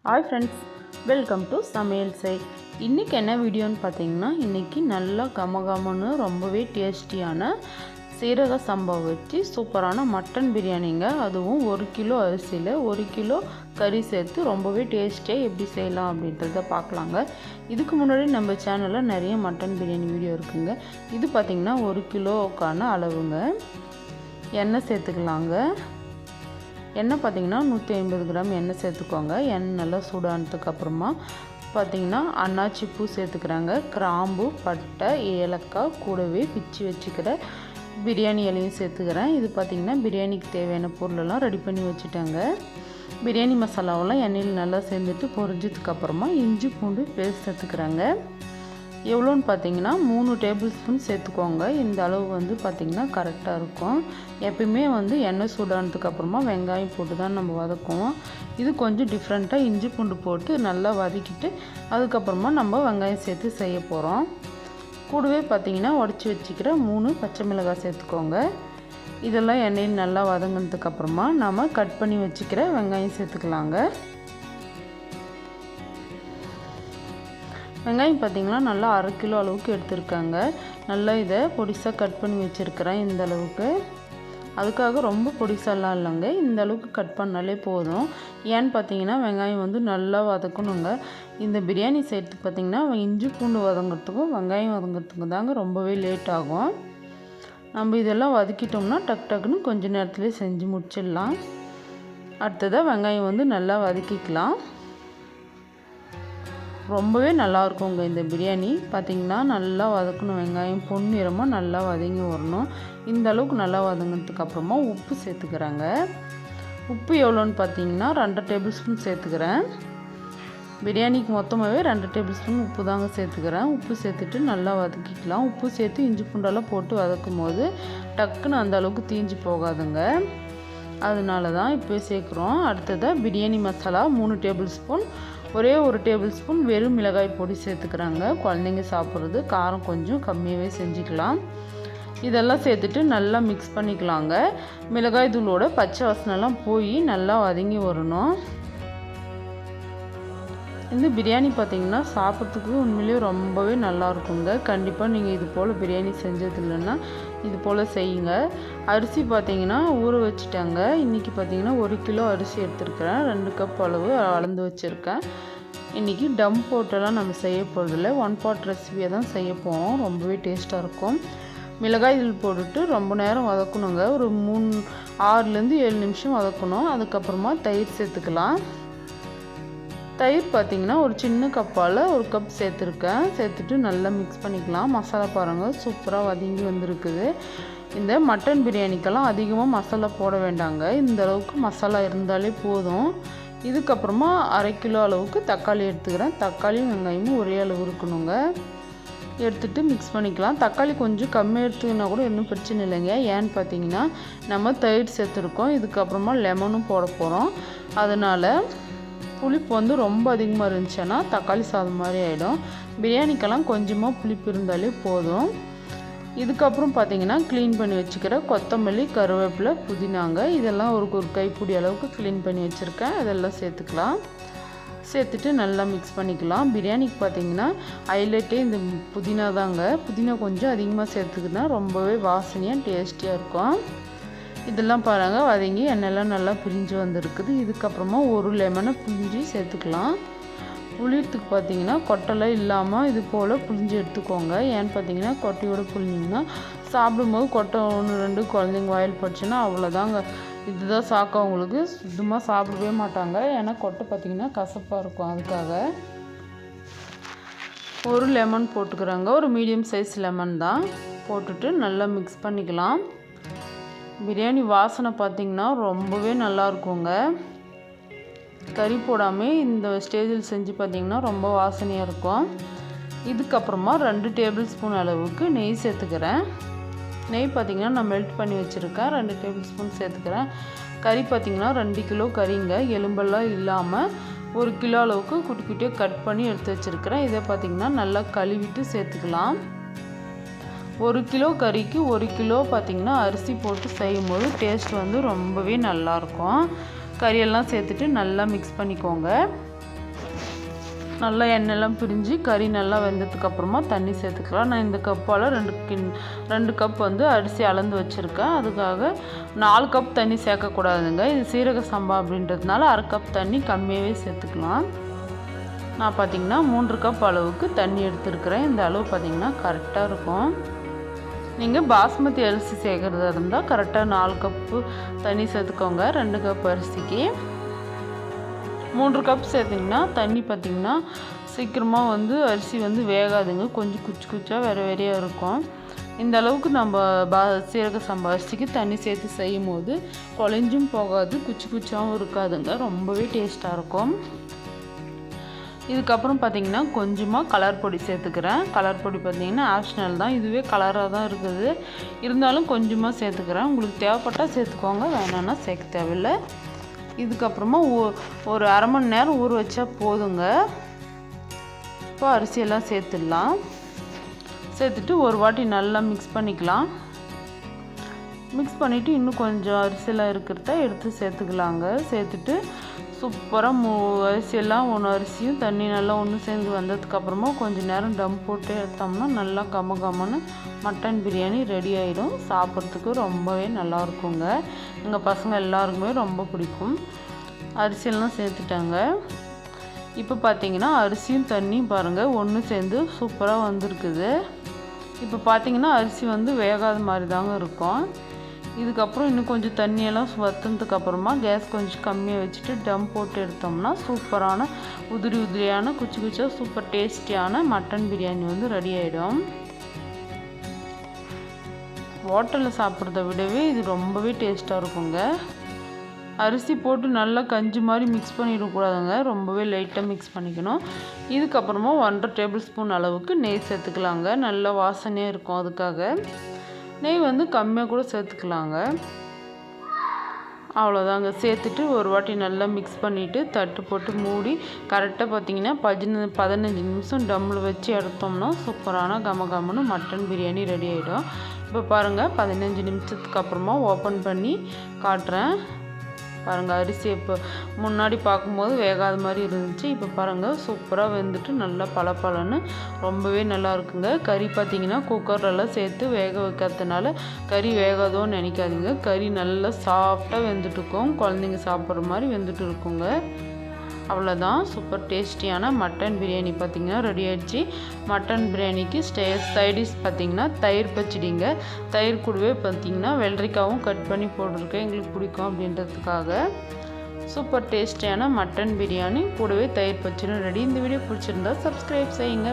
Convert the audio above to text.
Hi friends, welcome to சமையல் செய். இன்றைக்கி என்ன வீடியோன்னு பார்த்தீங்கன்னா, இன்றைக்கி நல்லா கமகமன்னு ரொம்பவே டேஸ்டியான சீரக சம்பா வச்சு சூப்பரான மட்டன் பிரியாணிங்க. அதுவும் 1 கிலோ அரிசியில் 1 கிலோ கறி சேர்த்து ரொம்பவே டேஸ்டியாக எப்படி செய்யலாம் அப்படின்றத பார்க்கலாங்க. இதுக்கு முன்னாடி நம்ம சேனலில் நிறைய மட்டன் பிரியாணி வீடியோ இருக்குங்க. இது பார்த்திங்கன்னா 1 கிலோவுக்கான அளவுங்க. எண்ணெய் சேர்த்துக்கலாங்க. எண்ணெய் பார்த்திங்கன்னா 150 கிராம் எண்ணெய் சேர்த்துக்கோங்க. எண்ணெய் நல்லா சூடானதுக்கப்புறமா பார்த்திங்கன்னா அன்னாச்சி பூ சேர்த்துக்கிறாங்க. கிராம்பு, பட்டை, ஏலக்காய் கூடவே பிச்சு வச்சுக்கிற பிரியாணி இலையும் சேர்த்துக்கிறேன். இது பார்த்திங்கன்னா பிரியாணிக்கு தேவையான பொருளெல்லாம் ரெடி பண்ணி வச்சுட்டாங்க. பிரியாணி மசாலாவெல்லாம் எண்ணெயில் நல்லா சேர்ந்துட்டு பொரிஞ்சதுக்கப்புறமா இஞ்சி பூண்டு பேஸ்ட் சேர்த்துக்கிறாங்க. எவ்வளோன்னு பார்த்தீங்கன்னா 3 டேபிள் ஸ்பூன் சேர்த்துக்கோங்க. இந்த அளவு பார்த்திங்கன்னா கரெக்டாக இருக்கும். எப்பயுமே எண்ணெய் சூடானதுக்கப்புறமா வெங்காயம் போட்டு தான் நம்ம வதக்குவோம். இது கொஞ்சம் டிஃப்ரெண்ட்டாக இஞ்சி பூண்டு போட்டு நல்லா வதக்கிட்டு அதுக்கப்புறமா நம்ம வெங்காயம் சேர்த்து செய்ய போகிறோம். கூடவே பார்த்திங்கன்னா உடச்சி வச்சுக்கிற 3 பச்சை மிளகாய் சேர்த்துக்கோங்க. இதெல்லாம் எண்ணெயில் நல்லா வதங்கினதுக்கப்புறமா நம்ம கட் பண்ணி வச்சுக்கிற வெங்காயம் சேர்த்துக்கலாங்க. வெங்காயம் பார்த்திங்கன்னா நல்லா 1/2 கிலோ அளவுக்கு எடுத்துருக்காங்க. நல்லா இதை பொடிசாக கட் பண்ணி வச்சுருக்கிறேன். இந்த அளவுக்கு அதுக்காக ரொம்ப பொடிசாலாம் இல்லைங்க, இந்த அளவுக்கு கட் பண்ணாலே போதும். ஏன்னு பார்த்தீங்கன்னா வெங்காயம் நல்லா வதக்கணுங்க. இந்த பிரியாணி செய்கிறதுக்கு பார்த்திங்கன்னா இஞ்சி பூண்டு வதங்கிறதுக்கும் வெங்காயம் வதங்கிறதுக்கும் தாங்க ரொம்பவே லேட் ஆகும். நம்ம இதெல்லாம் வதக்கிட்டோம்னா டக்குன்னு கொஞ்சம் நேரத்துலேயே செஞ்சு முடிச்சிடலாம். அடுத்ததாக வெங்காயம் நல்லா வதக்கிக்கலாம். ரொம்பவே நல்லாயிருக்குங்க இந்த பிரியாணி. பார்த்திங்கன்னா நல்லா வதக்கணும். வெங்காயம் பொன்னிறமாக நல்லா வதங்கி வரணும். இந்த அளவுக்கு நல்லா வதங்கினதுக்கப்புறமா உப்பு சேர்த்துக்கிறாங்க. உப்பு எவ்வளோன்னு பார்த்தீங்கன்னா 2 டேபிள் ஸ்பூன் சேர்த்துக்கிறேன். பிரியாணிக்கு மொத்தமாகவே 2 டேபிள் ஸ்பூன் உப்பு தாங்க சேர்த்துக்கிறேன். உப்பு சேர்த்துட்டு நல்லா வதக்கிக்கலாம். உப்பு சேர்த்து இஞ்சி பூண்டெல்லாம் போட்டு வதக்கும் போது டக்குன்னு அந்த அளவுக்கு தீஞ்சு போகாதுங்க. அதனால தான் இப்போ சேர்க்குறோம். அடுத்ததாக பிரியாணி மசாலா 3 டேபிள் ஸ்பூன், ஒரே 1 டேபிள் ஸ்பூன் வெறும் மிளகாய் பொடி சேர்த்துக்கிறாங்க. குழந்தைங்க சாப்பிட்றது காரம் கொஞ்சம் கம்மியாகவே செஞ்சுக்கலாம். இதெல்லாம் சேர்த்துட்டு நல்லா மிக்ஸ் பண்ணிக்கலாங்க. மிளகாய் தூளோட பச்சை வாசனைலாம் போய் நல்லா வதங்கி வரணும். இந்த பிரியாணி பார்த்திங்கன்னா சாப்பிட்றதுக்கு உண்மையிலேயே ரொம்பவே நல்லாயிருக்குங்க. கண்டிப்பாக நீங்கள் இது போல் பிரியாணி செஞ்சது இல்லைன்னா இது போல் செய்யுங்க. அரிசி பார்த்திங்கன்னா ஊற வச்சுட்டாங்க. இன்றைக்கி பார்த்திங்கன்னா 1 கிலோ அரிசி எடுத்துருக்கிறேன். 2 கப் அளவு அளந்து வச்சுருக்கேன். இன்றைக்கி டம் போட்டெல்லாம் நம்ம செய்ய போகிறதில்ல, 1 பாட் ரெசிபியை தான் செய்ய போகிறோம். ரொம்பவே டேஸ்ட்டாக இருக்கும். மிளகாய் தூள் போட்டுட்டு ரொம்ப நேரம் வதக்கணுங்க. ஒரு 6லேருந்து 7 நிமிஷம் வதக்கணும். அதுக்கப்புறமா தயிர் சேர்த்துக்கலாம். தயிர் பார்த்திங்கன்னா ஒரு சின்ன கப்பால் 1 கப் சேர்த்துருக்கேன். சேர்த்துட்டு நல்லா மிக்ஸ் பண்ணிக்கலாம். மசாலா பாருங்கள் சூப்பராக வதங்கி வந்திருக்குது. இந்த மட்டன் பிரியாணிக்கெல்லாம் அதிகமாக மசாலா போட வேண்டாங்க. இந்த அளவுக்கு மசாலா இருந்தாலே போதும். இதுக்கப்புறமா 1/2 கிலோ அளவுக்கு தக்காளி எடுத்துக்கிறேன். தக்காளியும் வெங்காயமும் ஒரே அளவு இருக்கணுங்க. எடுத்துகிட்டு மிக்ஸ் பண்ணிக்கலாம். தக்காளி கொஞ்சம் கம்மியாக எடுத்துக்கினா கூட இன்னும் பிரச்சனை இல்லைங்க. ஏன்னு பார்த்தீங்கன்னா நம்ம தயிர் சேர்த்துருக்கோம். இதுக்கப்புறமா லெமனும் போட போகிறோம். அதனால் புளிப்பு ரொம்ப அதிகமாக இருந்துச்சுன்னா தக்காளி சாதம் மாதிரி ஆகிடும். பிரியாணிக்கெல்லாம் கொஞ்சமாக புளிப்பு இருந்தாலே போதும். இதுக்கப்புறம் பார்த்திங்கன்னா க்ளீன் பண்ணி வச்சுக்கிற கொத்தமல்லி, கருவேப்பிலை, புதினாங்க இதெல்லாம் ஒரு கைப்பிடி அளவுக்கு க்ளீன் பண்ணி வச்சுருக்கேன். அதெல்லாம் சேர்த்துக்கலாம். சேர்த்துட்டு நல்லா மிக்ஸ் பண்ணிக்கலாம். பிரியாணிக்கு பார்த்திங்கன்னா ஹைலைட்டே இந்த புதினா தாங்க. புதினா கொஞ்சம் அதிகமாக சேர்த்துக்கினா ரொம்பவே வாசனையாக டேஸ்டியாக இருக்கும். இதெல்லாம் பாருங்கள் வதங்கி எண்ணெயெல்லாம் நல்லா பிரிஞ்சு வந்திருக்குது. இதுக்கப்புறமா ஒரு லெமனை புளிஞ்சு சேர்த்துக்கலாம். புளியத்துக்கு பார்த்திங்கன்னா கொட்டைலாம் இல்லாமல் இது போல் புளிஞ்சு எடுத்துக்கோங்க. ஏன்னு பார்த்தீங்கன்னா கொட்டையோடு புளிஞ்சிங்கன்னா சாப்பிடும்போது கொட்டை 1 2 குழந்தைங்க வாயில் பட்டுச்சுன்னா அவ்வளோதாங்க. இதுதான் சாக்கம் அவங்களுக்கு. சுத்தமாக சாப்பிடவே மாட்டாங்க. ஏன்னா கொட்டை பார்த்திங்கன்னா கசப்பாக இருக்கும். அதுக்காக ஒரு லெமன் போட்டுக்கிறாங்க. ஒரு மீடியம் சைஸ் லெமன் தான் போட்டுட்டு நல்லா மிக்ஸ் பண்ணிக்கலாம். பிரியாணி வாசனை பார்த்திங்கன்னா ரொம்பவே நல்லாயிருக்குங்க. கறி போடாமல் இந்த ஸ்டேஜில் செஞ்சு பார்த்திங்கன்னா ரொம்ப வாசனையாக இருக்கும். இதுக்கப்புறமா 2 டேபிள் ஸ்பூன் அளவுக்கு நெய் சேர்த்துக்கிறேன். நெய் பார்த்திங்கன்னா நான் மெல்ட் பண்ணி வச்சுருக்கேன். 2 டேபிள் ஸ்பூன் சேர்த்துக்கிறேன். கறி பார்த்திங்கன்னா 2 கிலோ கறிங்க. எலும்பெல்லாம் இல்லாமல் 1 கிலோ அளவுக்கு குட்டி குட்டியாக கட் பண்ணி எடுத்து வச்சுருக்கிறேன். இதை பார்த்திங்கன்னா நல்லா கழுவிட்டு சேர்த்துக்கலாம். 1 கிலோ கறிக்கு 1 கிலோ பார்த்திங்கன்னா அரிசி போட்டு செய்யும்போது டேஸ்ட் ரொம்பவே நல்லாயிருக்கும். கறியெல்லாம் சேர்த்துட்டு நல்லா மிக்ஸ் பண்ணிக்கோங்க. நல்லா எண்ணெய்லாம் பிரிஞ்சு கறி நல்லா வெந்ததுக்கப்புறமா தண்ணி சேர்த்துக்கலாம். நான் இந்த கப்பால் 2 கப் வந்து அரிசி அளந்து வச்சுருக்கேன். அதுக்காக 4 கப் தண்ணி சேர்க்கக்கூடாதுங்க. இது சீரக சம்பா அப்படின்றதுனால 1/2 கப் தண்ணி கம்மியாகவே சேர்த்துக்கலாம். நான் பார்த்திங்கன்னா 3 கப் அளவுக்கு தண்ணி எடுத்துருக்கிறேன். இந்த அளவு பார்த்திங்கன்னா கரெக்டாக இருக்கும். நீங்கள் பாஸ்மதி அரிசி சேர்க்குறதா இருந்தால் கரெக்டாக 4 கப்பு தண்ணி சேர்த்துக்கோங்க. 2 கப் அரிசிக்கு 3 கப் சேர்த்திங்கன்னா தண்ணி பார்த்திங்கன்னா சீக்கிரமாக வந்து அரிசி வந்து வேகாதுங்க. கொஞ்சம் குச்சாக வெறையாக இருக்கும். இந்த அளவுக்கு நம்ம சீரக சம்பா அரிசிக்கு தண்ணி சேர்த்து செய்யும் போது குழஞ்சும் போகாது, குச்சாகவும் இருக்காதுங்க. ரொம்பவே டேஸ்ட்டாக இருக்கும். இதுக்கப்புறம் பார்த்திங்கன்னா கொஞ்சமாக கலர் பொடி சேர்த்துக்கிறேன். கலர் பொடி பார்த்திங்கன்னா ஆப்ஷனல் தான். இதுவே கலராக தான் இருக்குது. இருந்தாலும் கொஞ்சமாக சேர்த்துக்கிறேன். உங்களுக்கு தேவைப்பட்டால் சேர்த்துக்கோங்க, வேணான்னா சேர்க்க தேவையில்லை. இதுக்கப்புறமா ஒரு 1/2 மணி நேரம் ஊற வச்சா போதுங்க. இப்போ அரிசியெல்லாம் சேர்த்துடலாம். சேர்த்துட்டு ஒரு வாட்டி நல்லா மிக்ஸ் பண்ணிக்கலாம். மிக்ஸ் பண்ணிவிட்டு இன்னும் கொஞ்சம் அரிசியெல்லாம் இருக்கிறத எடுத்து சேர்த்துக்கலாங்க. சேர்த்துட்டு சூப்பராக அரிசியெல்லாம் அரிசியும் தண்ணி நல்லா ஒன்று சேர்ந்து வந்ததுக்கப்புறமா கொஞ்சம் நேரம் தம் போட்டு எடுத்தோம்னா நல்லா கமன்னு மட்டன் பிரியாணி ரெடி ஆகிடும். சாப்பிட்றதுக்கு ரொம்பவே நல்லாயிருக்குங்க. எங்கள் பசங்க எல்லாருக்குமே ரொம்ப பிடிக்கும். அரிசியெல்லாம் சேர்த்துட்டாங்க. இப்போ பார்த்திங்கன்னா அரிசியும் தண்ணியும் பாருங்கள் ஒன்று சேர்ந்து சூப்பராக வந்திருக்குது. இப்போ பார்த்திங்கன்னா அரிசி வந்து வேகாத மாதிரி தாங்க இருக்கும். இதுக்கப்புறம் இன்னும் கொஞ்சம் தண்ணியெல்லாம் வற்றினதுக்கப்புறமா கேஸ் கொஞ்சம் கம்மியாக வச்சுட்டு டம் போட்டு எடுத்தோம்னா சூப்பரான உதிரியான குச்சாக சூப்பர் டேஸ்டியான மட்டன் பிரியாணி வந்து ரெடி ஆகிடும். ஹோட்டலில் சாப்பிட்றத விடவே இது ரொம்பவே டேஸ்ட்டாக இருக்குங்க. அரிசி போட்டு நல்லா கஞ்சி மாதிரி மிக்ஸ் பண்ணிடக்கூடாதுங்க. ரொம்பவே லைட்டாக மிக்ஸ் பண்ணிக்கணும். இதுக்கப்புறமா 1.5 டேபிள் ஸ்பூன் அளவுக்கு நெய் சேர்த்துக்கலாங்க. நல்ல வாசனையாக இருக்கும். அதுக்காக நெய் வந்து கம்மியாக கூட சேர்த்துக்கலாங்க. அவ்வளோதாங்க. சேர்த்துட்டு ஒரு வாட்டி நல்லா மிக்ஸ் பண்ணிவிட்டு தட்டு போட்டு மூடி கரெக்டாக பார்த்திங்கன்னா 15 நிமிஷம் டம்மில் வச்சு எடுத்தோம்னா சூப்பரான கமன்னு மட்டன் பிரியாணி ரெடி ஆகிடும். இப்போ பாருங்கள் 15 நிமிஷத்துக்கு அப்புறமா ஓப்பன் பண்ணி காட்டுறேன். பாருங்கள் அரிசி இப்போ முன்னாடி பார்க்கும்போது வேகாத மாதிரி இருந்துச்சு. இப்போ பாருங்கள் சூப்பராக வெந்துட்டு நல்லா பளபளன்னு ரொம்பவே நல்லா இருக்குங்க. கறி பார்த்திங்கன்னா குக்கர்லலாம் சேர்த்து வேக வைக்கிறதுனால கறி வேகாதோன்னு நினைக்காதீங்க. கறி நல்லா சாஃப்டாக வெந்துட்டு இருக்கும். குழந்தைங்க சாப்பிட்ற மாதிரி வெந்துட்டு இருக்குங்க. அவ்வளோதான். சூப்பர் டேஸ்டியான மட்டன் பிரியாணி பார்த்திங்கன்னா ரெடி ஆகிடுச்சு. மட்டன் பிரியாணிக்கு சைடிஷ் பார்த்திங்கன்னா தயிர் பச்சடிங்க. தயிர் கூடவே பார்த்திங்கன்னா வெள்ளரிக்காவும் கட் பண்ணி போட்டிருக்கேன், எங்களுக்கு பிடிக்கும் அப்படின்றதுக்காக. சூப்பர் டேஸ்டியான மட்டன் பிரியாணி கூடவே தயிர் பச்சடி ரெடி. இந்த வீடியோ பிடிச்சிருந்தா சப்ஸ்கிரைப் செய்யுங்க.